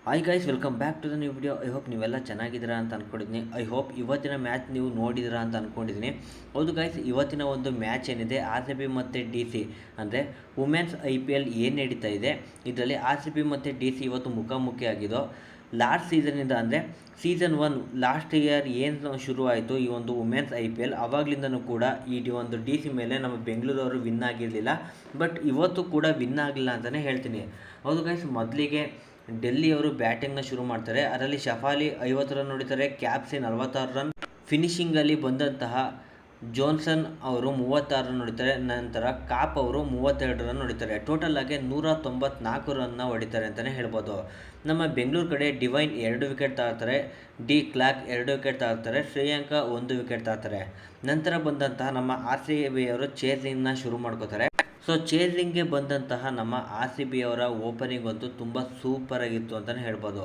Hi guys, welcome back to the new video. I hope ನೀವೆಲ್ಲ ಚೆನ್ನಾಗಿದ್ದೀರಾ ಅಂತ ಅಂದ್ಕೊಂಡಿದ್ದೀನಿ. ಐ ಹೋಪ್ ಇವತ್ತಿನ ಮ್ಯಾಚ್ ನೀವು ನೋಡಿದಿರಾ ಅಂತ ಅಂದ್ಕೊಂಡಿದ್ದೀನಿ. ಹೌದು ಗೈಸ್, ಇವತ್ತಿನ ಒಂದು ಮ್ಯಾಚ್ ಏನಿದೆ RCB ಮತ್ತು DC ಅಂದರೆ ವುಮೆನ್ಸ್ IPL ಏನು ನಡೀತಾ ಇದೆ, ಇದರಲ್ಲಿ RCB ಮತ್ತು DC ಇವತ್ತು ಮುಖಾಮುಖಿ ಆಗಿದ್ದು. ಲಾಸ್ಟ್ ಸೀಸನಿಂದ ಅಂದರೆ ಸೀಸನ್ 1 ಲಾಸ್ಟ್ ಇಯರ್ ಏನು ಶುರುವಾಯಿತು ಈ ಒಂದು ವುಮೆನ್ಸ್ IPL, ಆವಾಗಲಿಂದನೂ ಕೂಡ ಈ ಒಂದು DC ಮೇಲೆ ನಮ್ಮ ಬೆಂಗಳೂರವರು ವಿನ್ ಆಗಿರಲಿಲ್ಲ. ಬಟ್ ಇವತ್ತು ಕೂಡ ವಿನ್ ಆಗಲಿಲ್ಲ ಅಂತಲೇ ಹೇಳ್ತೀನಿ. ಹೌದು ಗೈಸ್, ಮೊದಲಿಗೆ ಡೆಲ್ಲಿಯವರು ಬ್ಯಾಟಿಂಗ್ನ ಶುರು ಮಾಡ್ತಾರೆ. ಅದರಲ್ಲಿ ಶಫಾಲಿ 50 ರನ್ ಹೊಡಿತಾರೆ, ಕ್ಯಾಪ್ಸಿ 46 ರನ್, ಫಿನಿಷಿಂಗಲ್ಲಿ ಬಂದಂತಹ ಜೋನ್ಸನ್ ಅವರು 36 ರನ್ ಹೊಡಿತಾರೆ. ನಂತರ ಕಾಪ್ ಅವರು 32 ರನ್ ಹೊಡಿತಾರೆ. ಟೋಟಲ್ ಆಗಿ 194 ರನ್ನ ಹೊಡಿತಾರೆ ಅಂತಲೇ ಹೇಳ್ಬೋದು. ನಮ್ಮ ಬೆಂಗಳೂರು ಕಡೆ ಡಿವೈನ್ 2 ವಿಕೆಟ್ ತಾಳ್ತಾರೆ, ಡಿ ಕ್ಲಾರ್ಕ್ 2 ವಿಕೆಟ್ ತಾಳ್ತಾರೆ, ಶ್ರೇಯಾಂಕ 1 ವಿಕೆಟ್ ತಾಳ್ತಾರೆ. ನಂತರ ಬಂದಂತಹ ನಮ್ಮ RCB ಅವರು ಚೇಸಿಂಗ್ನ ಶುರು ಮಾಡ್ಕೋತಾರೆ. ಸೊ ಚೇಸಿಂಗ್ಗೆ ಬಂದಂತಹ ನಮ್ಮ RCB ಅವರ ಓಪನಿಂಗ್ ಅಂತೂ ತುಂಬ ಸೂಪರ್ ಆಗಿತ್ತು ಅಂತಲೇ ಹೇಳ್ಬೋದು.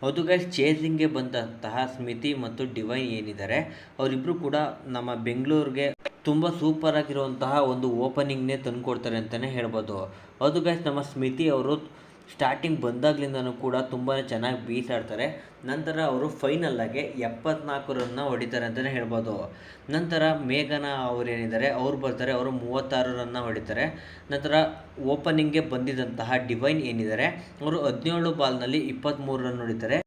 ಹೌದು ಗೈಸ್, ಚೇಸಿಂಗ್ಗೆ ಬಂದಂತಹ ಸ್ಮಿತಿ ಮತ್ತು ಡಿವೈನ್ ಏನಿದ್ದಾರೆ ಅವರಿಬ್ಬರು ಕೂಡ ನಮ್ಮ ಬೆಂಗಳೂರಿಗೆ ತುಂಬ ಸೂಪರ್ ಆಗಿರುವಂತಹ ಒಂದು ಓಪನಿಂಗ್ನೇ ತಂದುಕೊಡ್ತಾರೆ ಅಂತಲೇ ಹೇಳ್ಬೋದು. ಹೌದು ಗೈಸ್, ನಮ್ಮ ಸ್ಮಿತಿ ಅವರು ಸ್ಟಾರ್ಟಿಂಗ್ ಬಂದಾಗ್ಲಿಂದನೂ ಕೂಡ ತುಂಬಾ ಚೆನ್ನಾಗಿ ಬೀಸಾಡ್ತಾರೆ. ನಂತರ ಅವರು ಫೈನಲ್ಲಾಗೆ 74 ರನ್ನ ಹೊಡಿತಾರೆ ಅಂತಲೇ ಹೇಳ್ಬೋದು. ನಂತರ ಮೇಘನಾ ಅವರೇನಿದ್ದಾರೆ ಅವ್ರು ಬರ್ತಾರೆ, ಅವರು 36 ರನ್ನ ಹೊಡಿತಾರೆ. ನಂತರ ಓಪನಿಂಗ್ಗೆ ಬಂದಿದ್ದಂತಹ ಡಿವೈನ್ ಏನಿದ್ದಾರೆ ಅವರು 17 ಬಾಲ್ನಲ್ಲಿ 23 ರನ್ ಹೊಡಿತಾರೆ.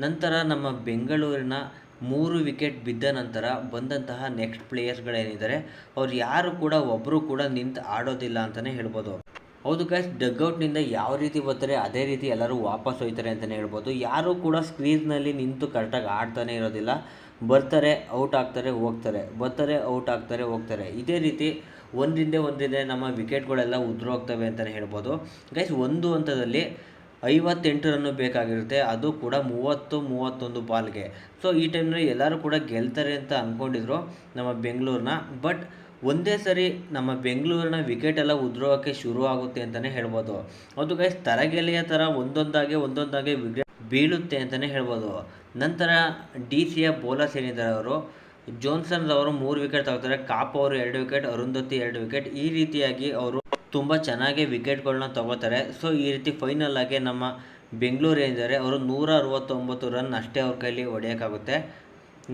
ನಂತರ ನಮ್ಮ ಬೆಂಗಳೂರಿನ 3 ವಿಕೆಟ್ ಬಿದ್ದ ನಂತರ ಬಂದಂತಹ ನೆಕ್ಸ್ಟ್ ಪ್ಲೇಯರ್ಸ್ಗಳೇನಿದ್ದಾರೆ ಅವ್ರು ಯಾರು ಕೂಡ ಒಬ್ಬರು ಕೂಡ ನಿಂತು ಆಡೋದಿಲ್ಲ ಅಂತಲೇ ಹೇಳ್ಬೋದು. ಹೌದು ಗೈಸ್, ಡಗ್ಔಟ್ನಿಂದ ಯಾವ ರೀತಿ ಬರ್ತಾರೆ ಅದೇ ರೀತಿ ಎಲ್ಲರೂ ವಾಪಸ್ ಹೋಗ್ತಾರೆ ಅಂತಲೇ ಹೇಳ್ಬೋದು. ಯಾರೂ ಕೂಡ ಸ್ಕ್ರೀನ್ನಲ್ಲಿ ನಿಂತು ಕರೆಕ್ಟಾಗಿ ಆಡ್ತಾನೆ ಇರೋದಿಲ್ಲ. ಬರ್ತಾರೆ, ಔಟ್ ಆಗ್ತಾರೆ, ಹೋಗ್ತಾರೆ, ಬರ್ತಾರೆ, ಔಟ್ ಆಗ್ತಾರೆ, ಹೋಗ್ತಾರೆ. ಇದೇ ರೀತಿ ಒಂದಿಂದೆ ನಮ್ಮ ವಿಕೆಟ್ಗಳೆಲ್ಲ ಉದುರೋಗ್ತವೆ ಅಂತಲೇ ಹೇಳ್ಬೋದು. ಗೈಸ್, ಒಂದು ಹಂತದಲ್ಲಿ 58 ರನ್ನು ಬೇಕಾಗಿರುತ್ತೆ, ಅದು ಕೂಡ 30-31 ಬಾಲ್ಗೆ. ಸೊ ಈ ಟೈಮ್ನಲ್ಲಿ ಎಲ್ಲರೂ ಕೂಡ ಗೆಲ್ತಾರೆ ಅಂತ ಅಂದ್ಕೊಂಡಿದ್ರು ನಮ್ಮ ಬೆಂಗಳೂರನ್ನ. ಬಟ್ ಒಂದೇ ಸರಿ ನಮ್ಮ ಬೆಂಗಳೂರಿನ ವಿಕೆಟ್ ಎಲ್ಲ ಉದುರೋಕ್ಕೆ ಶುರು ಆಗುತ್ತೆ ಅಂತಲೇ ಹೇಳ್ಬೋದು. ಅದು ಗೈಸ್, ತರಗೆಲೆಯ ಥರ ಒಂದೊಂದಾಗೆ ವಿಕೆಟ್ ಬೀಳುತ್ತೆ ಅಂತಲೇ ಹೇಳ್ಬೋದು. ನಂತರ DCಯ ಬೌಲರ್ಸ್ ಏನಿದ್ದಾರೆ ಅವರು ಜೋನ್ಸನ್ ಅವರು 3 ವಿಕೆಟ್ ತಗೋತಾರೆ, ಕಾಪ್ ಅವರು 2 ವಿಕೆಟ್, ಅರುಂಧತಿ 2 ವಿಕೆಟ್. ಈ ರೀತಿಯಾಗಿ ಅವರು ತುಂಬ ಚೆನ್ನಾಗಿ ವಿಕೆಟ್ಗಳನ್ನ ತಗೋತಾರೆ. ಸೊ ಈ ರೀತಿ ಫೈನಲ್ ಆಗಿ ನಮ್ಮ ಬೆಂಗಳೂರು ಏನಿದ್ದಾರೆ ಅವರು 169 ರನ್ ಅಷ್ಟೇ ಅವ್ರ ಕೈಲಿ ಹೊಡೆಯೋಕ್ಕಾಗುತ್ತೆ.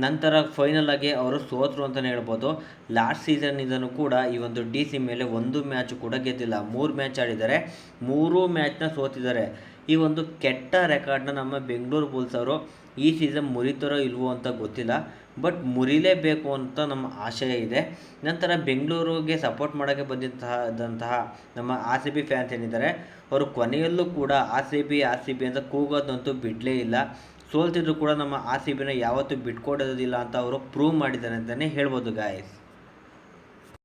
ನಂತರ ಫೈನಲ್ ಆಗಿ ಅವರು ಸೋತರು ಅಂತಲೇ ಹೇಳ್ಬೋದು. ಲಾಸ್ಟ್ ಸೀಸನ್ನಿಂದನೂ ಕೂಡ ಈ ಒಂದು DC ಮೇಲೆ ಒಂದು ಮ್ಯಾಚ್ ಕೂಡ ಗೆದ್ದಿಲ್ಲ. 3 ಮ್ಯಾಚ್ ಆಡಿದ್ದಾರೆ, 3 ಮ್ಯಾಚ್ನ ಸೋತಿದ್ದಾರೆ. ಈ ಒಂದು ಕೆಟ್ಟ ರೆಕಾರ್ಡ್ನ ನಮ್ಮ ಬೆಂಗಳೂರು ಬುಲ್ಸ್ ಅವರು ಈ ಸೀಸನ್ ಮುರಿತಾರೋ ಇಲ್ವೋ ಅಂತ ಗೊತ್ತಿಲ್ಲ, ಬಟ್ ಮುರಿಲೇಬೇಕು ಅಂತ ನಮ್ಮ ಆಶಯ ಇದೆ. ನಂತರ ಬೆಂಗಳೂರಿಗೆ ಸಪೋರ್ಟ್ ಮಾಡೋಕ್ಕೆ ಬಂದಂತಹ ನಮ್ಮ RCB ಫ್ಯಾನ್ಸ್ ಏನಿದ್ದಾರೆ ಅವರು ಕೊನೆಯಲ್ಲೂ ಕೂಡ RCB ಅಂತ ಕೂಗೋದಂತೂ ಬಿಡಲೇ ಇಲ್ಲ. ಸೋಲ್ತಿದ್ರು ಕೂಡ ನಮ್ಮ RCBನ ಯಾವತ್ತೂ ಬಿಟ್ಕೊಡೋದಿಲ್ಲ ಅಂತ ಅವರು ಪ್ರೂವ್ ಮಾಡಿದ್ದಾರೆ ಅಂತಲೇ ಹೇಳ್ಬೋದು ಗಾಯ್ಸ್.